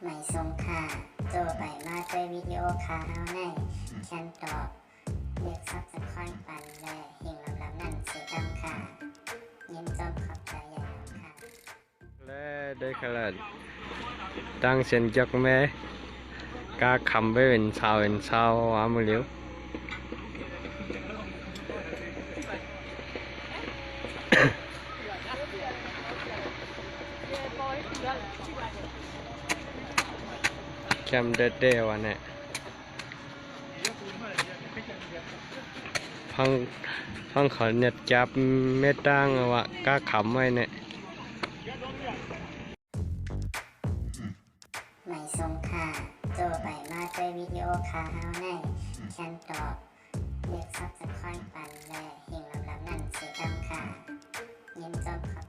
ไม่ทรงค่าโจไปมาด้วยวิดีโอคาเฮาในแคนตอบเลือกซับสไครป์ปันและหิงลำนั่นเสียดังค่ะยินจอมขอบใจอย่างค่ะและได้ขนาดตั้งเสียนจักแม่กาคำไปเป็นชาวอามือเลี้ยวแคมเด็ดๆวันนี้พังขอเน็ตจับเม็ดตั้งว่ากาขำไว้เนี่ยไม่ทรงค่าโจไปมาด้วยวิดีโอคาเฮาในแคนตอบเลือกซับสไครป์ปันและหิงลำนั่นเสียดังค่ะยินจอมขอบ